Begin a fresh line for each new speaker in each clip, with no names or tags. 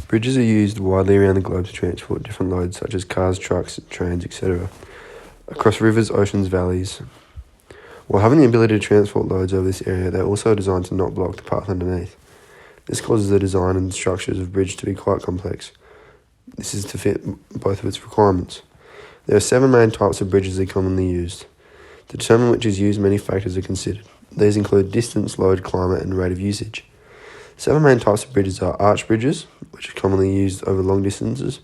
Bridges are used widely around the globe to transport different loads such as cars, trucks, trains, etc. across rivers, oceans, valleys. While having the ability to transport loads over this area, they're also designed to not block the path underneath. This causes the design and structures of bridge to be quite complex. This is to fit both of its requirements. There are 7 main types of bridges that are commonly used. To determine which is used, many factors are considered. These include distance, load, climate, and rate of usage. 7 main types of bridges are arch bridges, which are commonly used over long distances,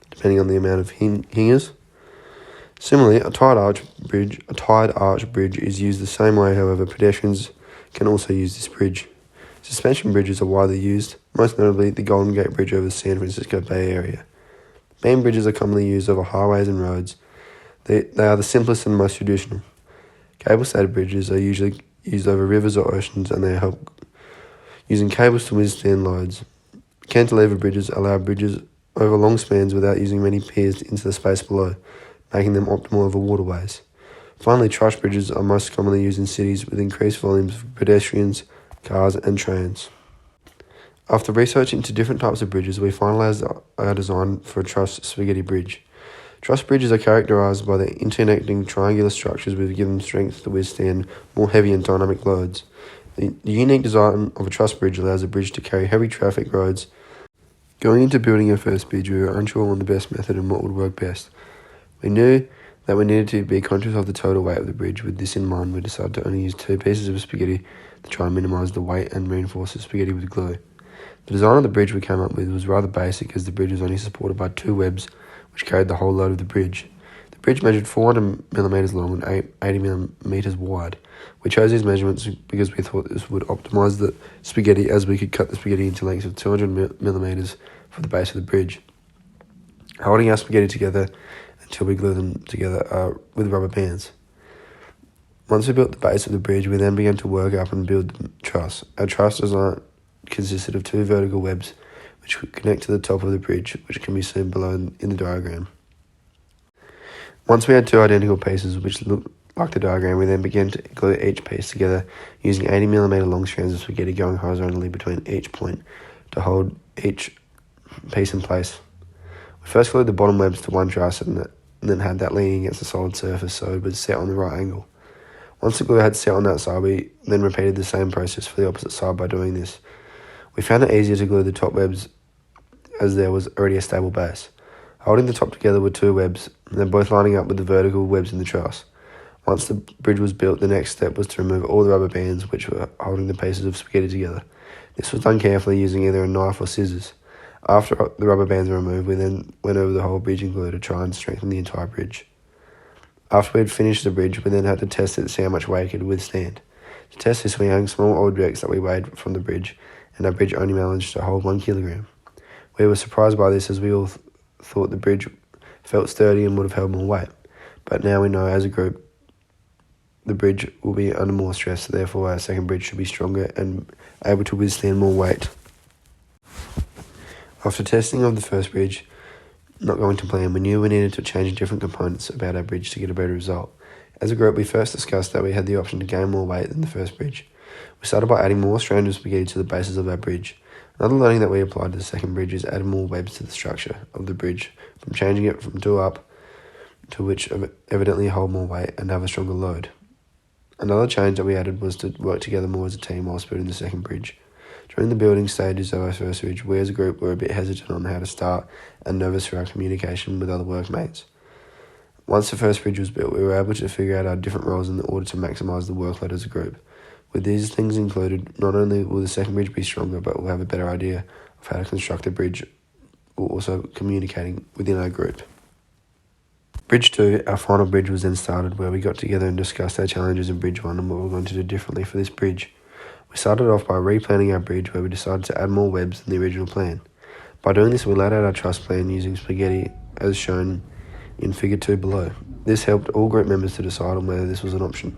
depending on the amount of hingers. Similarly, a tied arch bridge is used the same way, however, pedestrians can also use this bridge. Suspension bridges are widely used, most notably the Golden Gate Bridge over the San Francisco Bay Area. Beam bridges are commonly used over highways and roads. They are the simplest and most traditional. Cable-stayed bridges are usually used over rivers or oceans, and they help using cables to withstand loads. Cantilever bridges allow bridges over long spans without using many piers into the space below, making them optimal over waterways. Finally, truss bridges are most commonly used in cities with increased volumes of pedestrians, cars and trains. After research into different types of bridges, we finalised our design for a truss spaghetti bridge. Truss bridges are characterised by their interconnecting triangular structures which give them strength to withstand more heavy and dynamic loads. The unique design of a truss bridge allows a bridge to carry heavy traffic roads. Going into building our first bridge, we were unsure on the best method and what would work best. We knew that we needed to be conscious of the total weight of the bridge. With this in mind, we decided to only use 2 pieces of spaghetti to try and minimise the weight and reinforce the spaghetti with glue. The design of the bridge we came up with was rather basic, as the bridge was only supported by 2 webs which carried the whole load of the bridge. The bridge measured 400mm long and 80mm wide. We chose these measurements because we thought this would optimise the spaghetti, as we could cut the spaghetti into lengths of 200mm for the base of the bridge, holding our spaghetti together until we glue them together with rubber bands. Once we built the base of the bridge, we then began to work up and build the truss. Our truss design consisted of 2 vertical webs which would connect to the top of the bridge, which can be seen below in the diagram. Once we had 2 identical pieces which looked like the diagram, we then began to glue each piece together using 80mm long strands of spaghetti going horizontally between each point to hold each piece in place. We first glued the bottom webs to one truss and then had that leaning against the solid surface so it would set on the right angle. Once the glue had set on that side, we then repeated the same process for the opposite side by doing this. We found it easier to glue the top webs as there was already a stable base. Holding the top together with 2 webs, and then both lining up with the vertical webs in the truss. Once the bridge was built, the next step was to remove all the rubber bands which were holding the pieces of spaghetti together. This was done carefully using either a knife or scissors. After the rubber bands were removed, we then went over the whole bridge in glue to try and strengthen the entire bridge. After we had finished the bridge, we then had to test it to see how much weight it could withstand. To test this, we hung small objects that we weighed from the bridge, and our bridge only managed to hold 1 kilogram. We were surprised by this, as we all thought the bridge felt sturdy and would have held more weight. But now we know, as a group, the bridge will be under more stress, so therefore our second bridge should be stronger and able to withstand more weight. After testing of the first bridge not going to plan, we knew we needed to change different components about our bridge to get a better result. As a group, we first discussed that we had the option to gain more weight than the first bridge. We started by adding more strands of spaghetti to the bases of our bridge. Another learning that we applied to the second bridge is adding more webs to the structure of the bridge, from changing it from 2 up to which evidently hold more weight and have a stronger load. Another change that we added was to work together more as a team whilst building the second bridge. During the building stages of our first bridge, we as a group were a bit hesitant on how to start and nervous for our communication with other workmates. Once the first bridge was built, we were able to figure out our different roles in order to maximise the workload as a group. With these things included, not only will the second bridge be stronger, but we'll have a better idea of how to construct the bridge, while also communicating within our group. Bridge 2, our final bridge, was then started, where we got together and discussed our challenges in Bridge 1 and what we were going to do differently for this bridge. We started off by replanning our bridge, where we decided to add more webs than the original plan. By doing this, we laid out our truss plan using spaghetti as shown in figure 2 below. This helped all group members to decide on whether this was an option.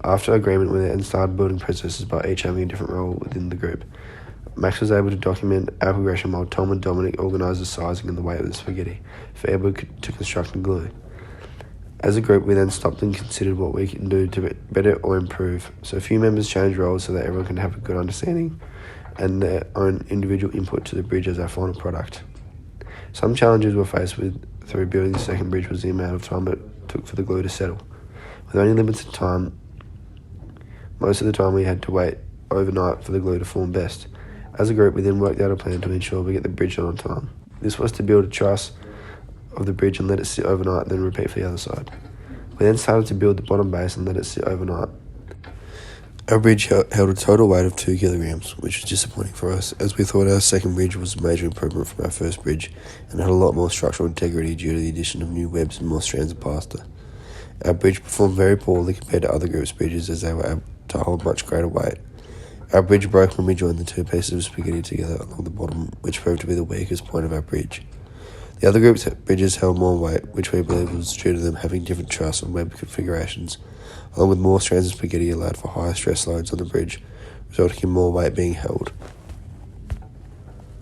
After agreement, we then started building processes by each having a different role within the group. Max was able to document our progression while Tom and Dominic organised the sizing and the weight of the spaghetti for Edward to construct and glue. As a group, we then stopped and considered what we can do to better or improve. So a few members changed roles so that everyone can have a good understanding and their own individual input to the bridge as our final product. Some challenges we're faced with through building the second bridge was the amount of time it took for the glue to settle. With only limited time, most of the time we had to wait overnight for the glue to form best. As a group, we then worked out a plan to ensure we get the bridge done on time. This was to build a truss of the bridge and let it sit overnight, then repeat for the other side. We then started to build the bottom base and let it sit overnight. Our bridge held a total weight of 2 kilograms, which was disappointing for us, as we thought our second bridge was a major improvement from our first bridge and had a lot more structural integrity due to the addition of new webs and more strands of plaster. Our bridge performed very poorly compared to other groups' bridges, as they were able to hold much greater weight. Our bridge broke when we joined the 2 pieces of spaghetti together along the bottom, which proved to be the weakest point of our bridge. The other group's bridges held more weight, which we believe was due to them having different truss and web configurations, along with more strands of spaghetti allowed for higher stress loads on the bridge, resulting in more weight being held.